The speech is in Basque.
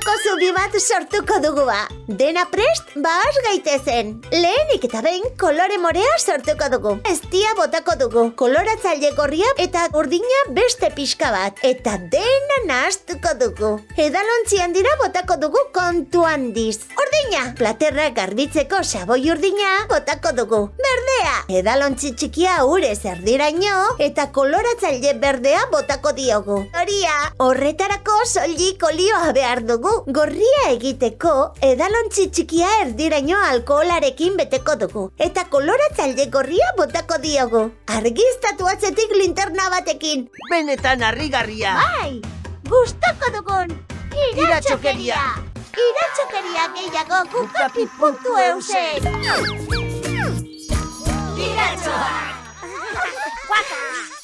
Koloreko zubi bat sortuko dugu ba. Dena prest, has gaitezen. Lehenik eta behin kolore morea sortuko dugu. Eztia botako dugu. Koloratzaile gorria eta urdina beste pixka bat. Eta dena nahaztuko dugu. Edalontzi handira botako dugu kontu handiz. Urdina! Platerra garbitzeko xaboi urdina botako dugu. Berdea! Edalontzi txikia urez erdiraino eta koloratzaile berdea botako diogu. Horretarako soilik olioa behar dugu. Gorria egiteko edalontzi txikia erdiraino alkoholarekin beteko dugu. Eta koloratzaile gorria botako diogu. Argiztatu atzetik linterna batekin. Benetan harrigarria. Bai! Gustoko dugun iratxokeria! Iratxokeria gehiago gukapi.eusen! Iratxoak! Guaka!